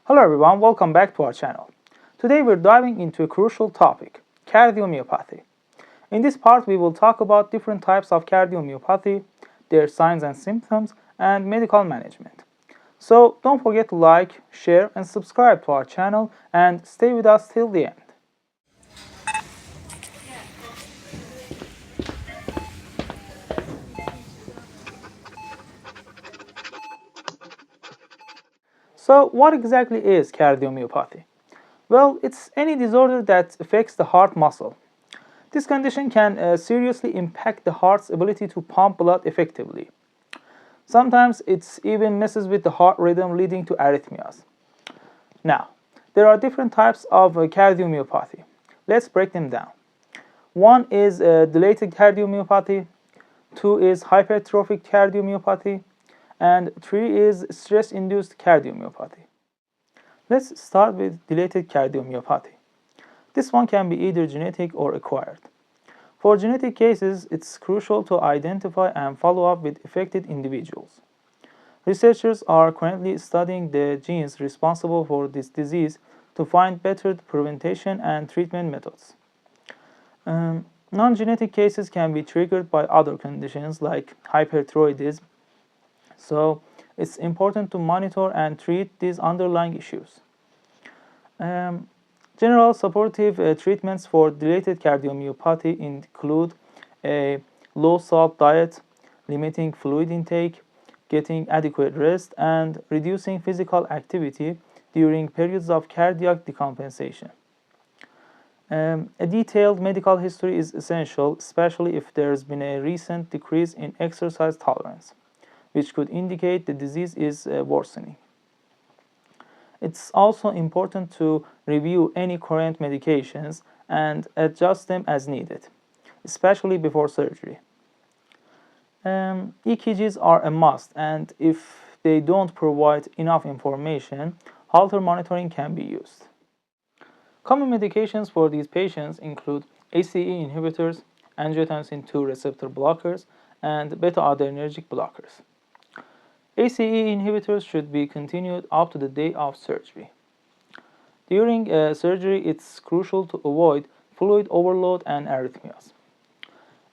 Hello everyone, welcome back to our channel. Today we're diving into a crucial topic, cardiomyopathy. In this part we will talk about different types of cardiomyopathy, their signs and symptoms, and medical management. So don't forget to like, share, and subscribe to our channel and stay with us till the end. So what exactly is cardiomyopathy? Well, it's any disorder that affects the heart muscle. This condition can seriously impact the heart's ability to pump blood effectively. Sometimes it even messes with the heart rhythm, leading to arrhythmias. Now, there are different types of cardiomyopathy. Let's break them down. One is dilated cardiomyopathy, two is hypertrophic cardiomyopathy, and three is stress-induced cardiomyopathy. Let's start with dilated cardiomyopathy. This one can be either genetic or acquired. For genetic cases, it's crucial to identify and follow up with affected individuals. Researchers are currently studying the genes responsible for this disease to find better prevention and treatment methods. Non-genetic cases can be triggered by other conditions like hyperthyroidism, so it's important to monitor and treat these underlying issues. General supportive treatments for dilated cardiomyopathy include a low-salt diet, limiting fluid intake, getting adequate rest, and reducing physical activity during periods of cardiac decompensation. A detailed medical history is essential, especially if there has been a recent decrease in exercise tolerance, which could indicate the disease is worsening. It's also important to review any current medications and adjust them as needed, especially before surgery. EKGs are a must, and if they don't provide enough information, Holter monitoring can be used. Common medications for these patients include ACE inhibitors, angiotensin II receptor blockers, and beta-adrenergic blockers. ACE inhibitors should be continued up to the day of surgery. During surgery, it's crucial to avoid fluid overload and arrhythmias.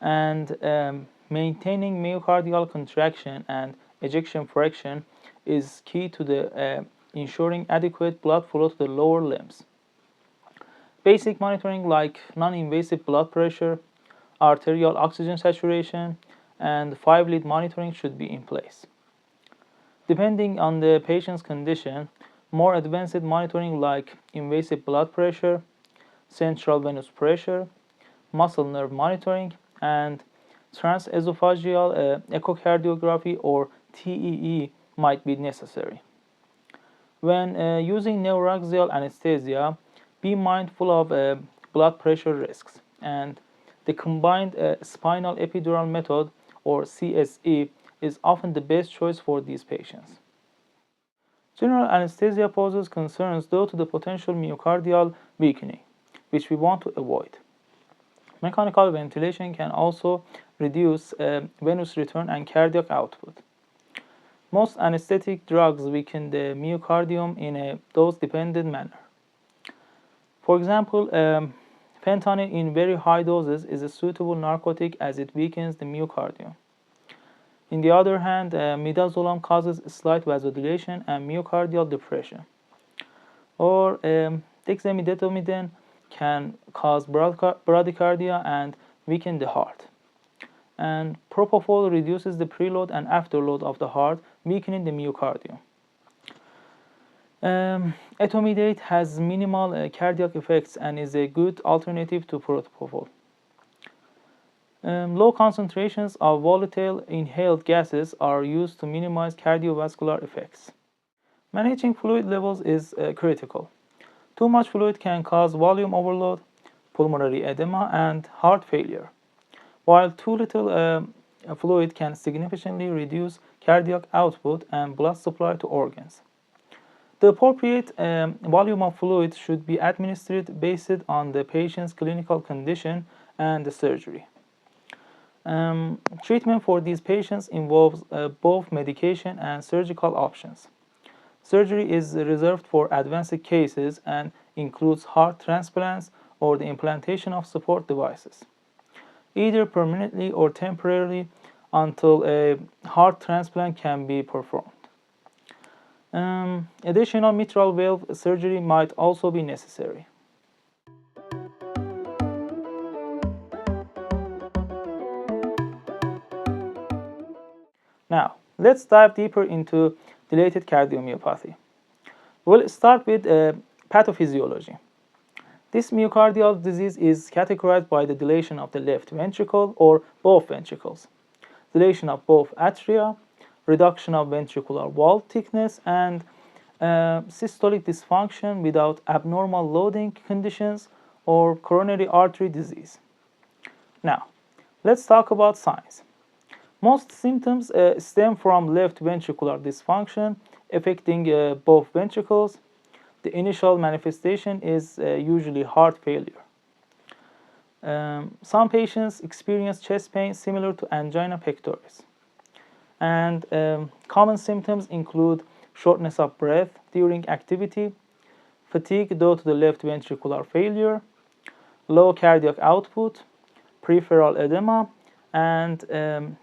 And maintaining myocardial contraction and ejection fraction is key to ensuring adequate blood flow to the lower limbs. Basic monitoring like non-invasive blood pressure, arterial oxygen saturation, and 5-lead monitoring should be in place. Depending on the patient's condition, more advanced monitoring like invasive blood pressure, central venous pressure, muscle nerve monitoring, and transesophageal echocardiography or TEE might be necessary. When using neuraxial anesthesia, be mindful of blood pressure risks, and the combined spinal epidural method or CSE is often the best choice for these patients. General anesthesia poses concerns due to the potential myocardial weakening, which we want to avoid. Mechanical ventilation can also reduce venous return and cardiac output. Most anesthetic drugs weaken the myocardium in a dose-dependent manner. For example, fentanyl in very high doses is a suitable narcotic as it weakens the myocardium. On the other hand, midazolam causes slight vasodilation and myocardial depression. Or dexamethasone can cause bradycardia and weaken the heart. And propofol reduces the preload and afterload of the heart, weakening the myocardium. Etomidate has minimal cardiac effects and is a good alternative to propofol. Low concentrations of volatile inhaled gases are used to minimize cardiovascular effects. Managing fluid levels is critical. Too much fluid can cause volume overload, pulmonary edema, and heart failure, while too little fluid can significantly reduce cardiac output and blood supply to organs. The appropriate volume of fluid should be administered based on the patient's clinical condition and the surgery. Treatment for these patients involves both medication and surgical options. Surgery is reserved for advanced cases and includes heart transplants or the implantation of support devices, either permanently or temporarily until a heart transplant can be performed. Additional mitral valve surgery might also be necessary. Now, let's dive deeper into dilated cardiomyopathy. We'll start with pathophysiology. This myocardial disease is categorized by the dilation of the left ventricle or both ventricles, dilation of both atria, reduction of ventricular wall thickness, and systolic dysfunction without abnormal loading conditions or coronary artery disease. Now, let's talk about signs. Most symptoms stem from left ventricular dysfunction affecting both ventricles. The initial manifestation is usually heart failure. Some patients experience chest pain similar to angina pectoris. And common symptoms include shortness of breath during activity, fatigue due to the left ventricular failure, low cardiac output, peripheral edema, and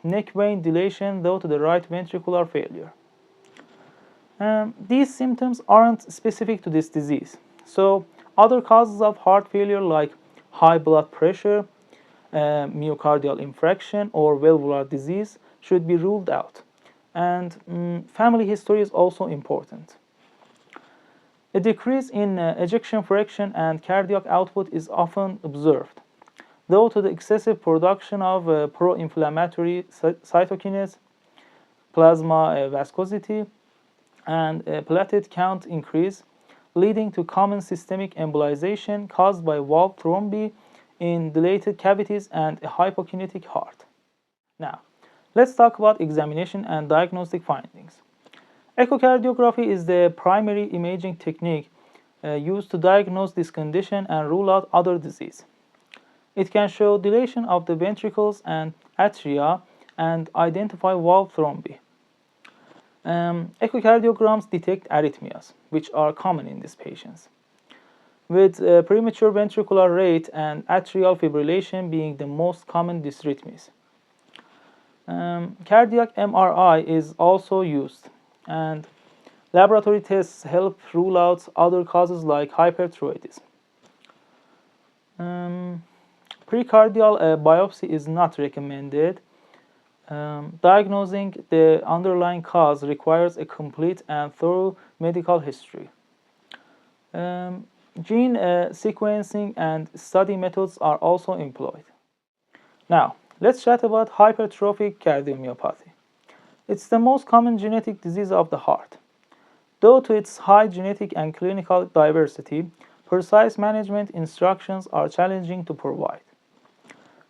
neck vein dilation due to the right ventricular failure. These symptoms aren't specific to this disease, so other causes of heart failure like high blood pressure, myocardial infarction, or valvular disease should be ruled out, and family history is also important. A decrease in ejection fraction and cardiac output is often observed, due to the excessive production of pro-inflammatory cytokines, plasma viscosity, and platelet count increase, leading to common systemic embolization caused by valve thrombi in dilated cavities and a hypokinetic heart. Now, let's talk about examination and diagnostic findings. Echocardiography is the primary imaging technique used to diagnose this condition and rule out other disease. It can show dilation of the ventricles and atria and identify valve thrombi. Echocardiograms detect arrhythmias, which are common in these patients, with premature ventricular rate and atrial fibrillation being the most common dysrhythmias. Cardiac MRI is also used, and laboratory tests help rule out other causes like hyperthyroidism. Precardial biopsy is not recommended. Diagnosing the underlying cause requires a complete and thorough medical history. Gene sequencing and study methods are also employed. Now, let's chat about hypertrophic cardiomyopathy. It's the most common genetic disease of the heart. Due to its high genetic and clinical diversity, precise management instructions are challenging to provide.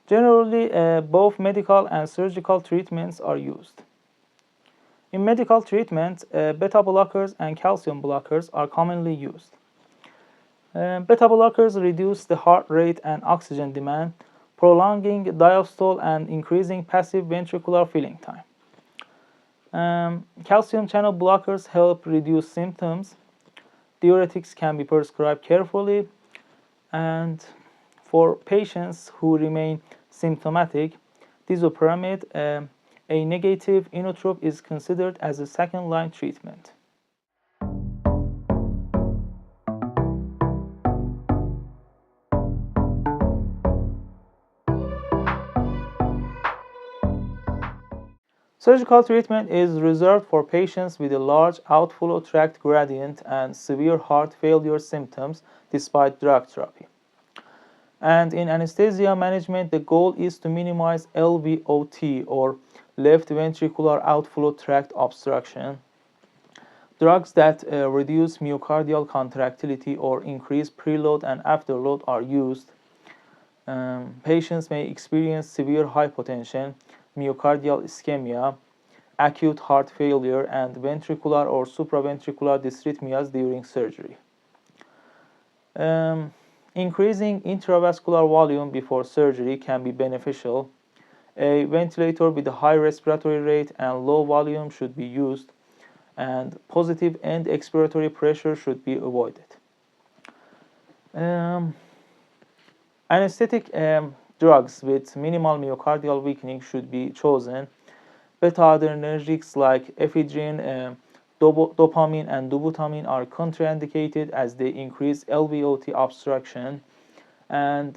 Generally, both medical and surgical treatments are used. In medical treatment, beta blockers and calcium blockers are commonly used. Beta blockers reduce the heart rate and oxygen demand, prolonging diastole and increasing passive ventricular filling time. Calcium channel blockers help reduce symptoms. Diuretics can be prescribed carefully, and for patients who remain symptomatic, disopyramide, a negative inotrope, is considered as a second-line treatment. Surgical treatment is reserved for patients with a large outflow tract gradient and severe heart failure symptoms despite drug therapy. And in anesthesia management, the goal is to minimize LVOT, or left ventricular outflow tract obstruction. Drugs that reduce myocardial contractility or increase preload and afterload are used. Patients may experience severe hypotension, myocardial ischemia, acute heart failure, and ventricular or supraventricular dysrhythmias during surgery. Increasing intravascular volume before surgery can be beneficial. A ventilator with a high respiratory rate and low volume should be used. and positive end expiratory pressure should be avoided. Anesthetic drugs with minimal myocardial weakening should be chosen. Beta-adrenergics like ephedrine, dopamine, and dobutamine are contraindicated as they increase LVOT obstruction, and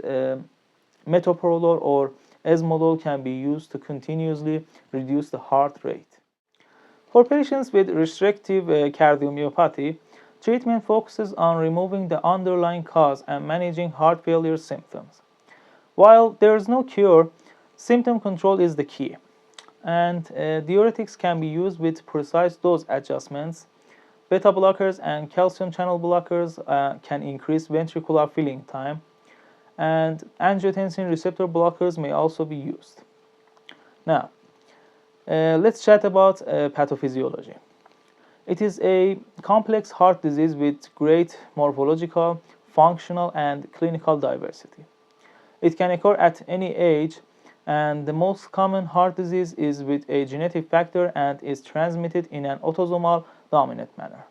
metoprolol or esmodol can be used to continuously reduce the heart rate. For patients with restrictive cardiomyopathy, treatment focuses on removing the underlying cause and managing heart failure symptoms. While there is no cure, symptom control is the key, and diuretics can be used with precise dose adjustments. Beta blockers and calcium channel blockers can increase ventricular filling time, and angiotensin receptor blockers may also be used. Now, let's chat about pathophysiology. It is a complex heart disease with great morphological, functional, and clinical diversity. It can occur at any age, and the most common heart disease is with a genetic factor and is transmitted in an autosomal dominant manner.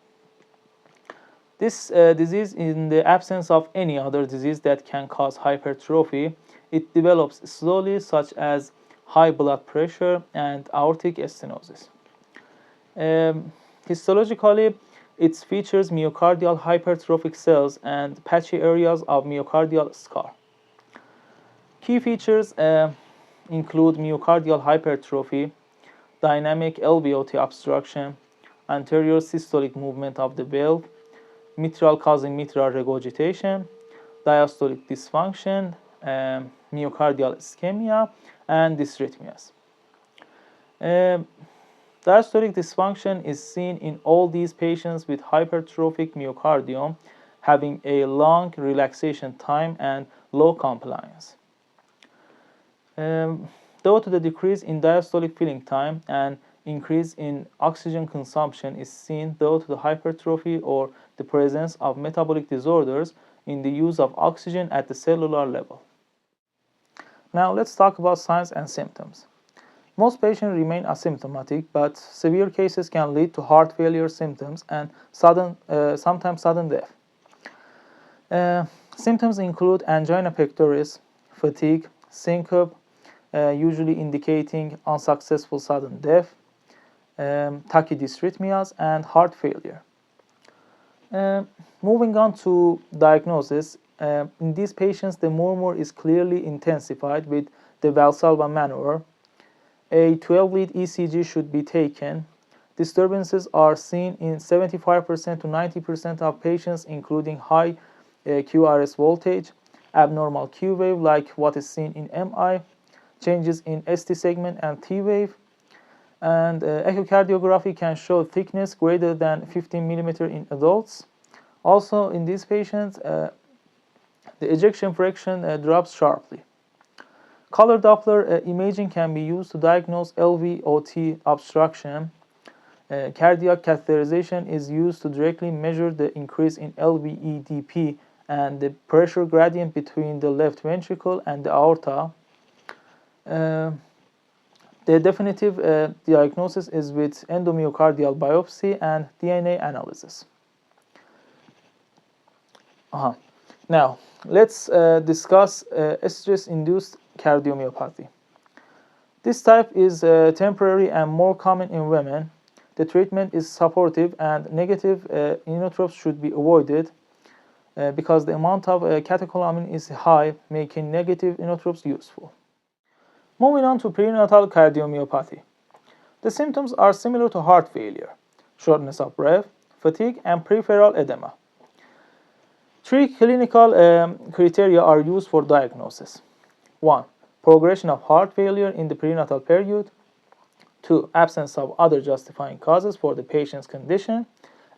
This disease, in the absence of any other disease that can cause hypertrophy, it develops slowly, such as high blood pressure and aortic stenosis. Histologically, it features myocardial hypertrophic cells and patchy areas of myocardial scar. Key features include myocardial hypertrophy, dynamic LVOT obstruction, anterior systolic movement of the valve, mitral causing mitral regurgitation, diastolic dysfunction, myocardial ischemia, and dysrhythmias. Diastolic dysfunction is seen in all these patients with hypertrophic myocardium having a long relaxation time and low compliance. Due to the decrease in diastolic filling time and increase in oxygen consumption is seen due to the hypertrophy or the presence of metabolic disorders in the use of oxygen at the cellular level. Now let's talk about signs and symptoms. Most patients remain asymptomatic, but severe cases can lead to heart failure symptoms and sometimes sudden death. Symptoms include angina pectoris, fatigue, syncope, usually indicating unsuccessful sudden death, tachydysrhythmias, and heart failure. Moving on to diagnosis, in these patients the murmur is clearly intensified with the Valsalva maneuver. A 12-lead ECG should be taken. Disturbances are seen in 75% to 90% of patients, including high QRS voltage, abnormal Q wave like what is seen in MI, changes in ST segment and T wave, and echocardiography can show thickness greater than 15 mm in adults. Also, in these patients, the ejection fraction drops sharply. Color Doppler imaging can be used to diagnose LVOT obstruction. Cardiac catheterization is used to directly measure the increase in LVEDP and the pressure gradient between the left ventricle and the aorta. The definitive diagnosis is with endomyocardial biopsy and DNA analysis. Now, let's discuss stress-induced cardiomyopathy. This type is temporary and more common in women. The treatment is supportive, and negative inotropes should be avoided because the amount of catecholamine is high, making negative inotropes useful. Moving on to prenatal cardiomyopathy. The symptoms are similar to heart failure: shortness of breath, fatigue, and peripheral edema. Three clinical criteria are used for diagnosis. 1. Progression of heart failure in the prenatal period. 2. Absence of other justifying causes for the patient's condition.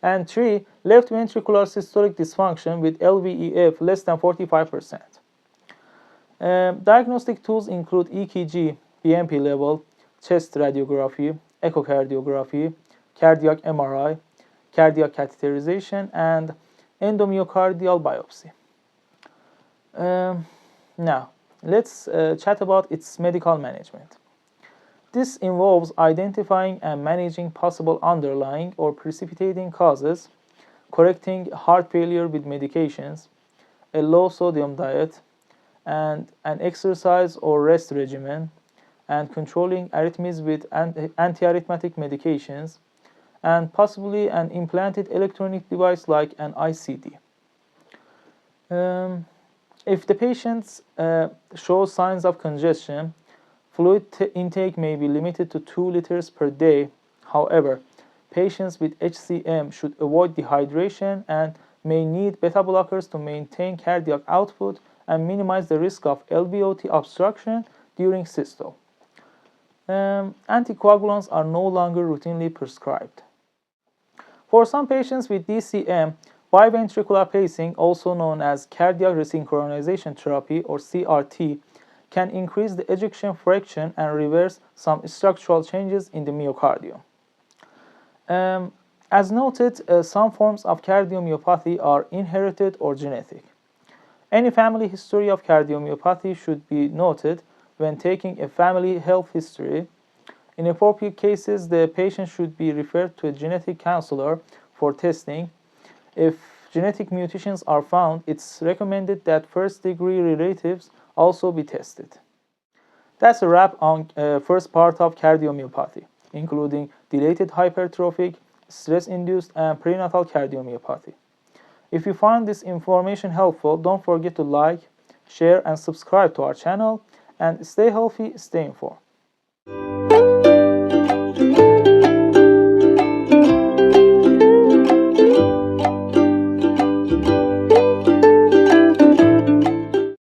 And 3. Left ventricular systolic dysfunction with LVEF less than 45%. Diagnostic tools include EKG, BNP level, chest radiography, echocardiography, cardiac MRI, cardiac catheterization, and endomyocardial biopsy. Now, let's chat about its medical management. This involves identifying and managing possible underlying or precipitating causes, correcting heart failure with medications, a low sodium diet, and an exercise or rest regimen, and controlling arrhythmias with antiarrhythmic medications, and possibly an implanted electronic device like an ICD. If the patient shows signs of congestion, fluid intake may be limited to 2 liters per day. However, patients with HCM should avoid dehydration and may need beta blockers to maintain cardiac output and minimize the risk of LVOT obstruction during systole. Anticoagulants are no longer routinely prescribed. For some patients with DCM, biventricular pacing, also known as cardiac resynchronization therapy or CRT, can increase the ejection fraction and reverse some structural changes in the myocardium. As noted, some forms of cardiomyopathy are inherited or genetic. Any family history of cardiomyopathy should be noted when taking a family health history. In appropriate cases, the patient should be referred to a genetic counselor for testing. If genetic mutations are found, it's recommended that first-degree relatives also be tested. That's a wrap on first part of cardiomyopathy, including dilated hypertrophic, stress-induced, and prenatal cardiomyopathy. If you find this information helpful, don't forget to like, share, and subscribe to our channel, and stay healthy, stay informed.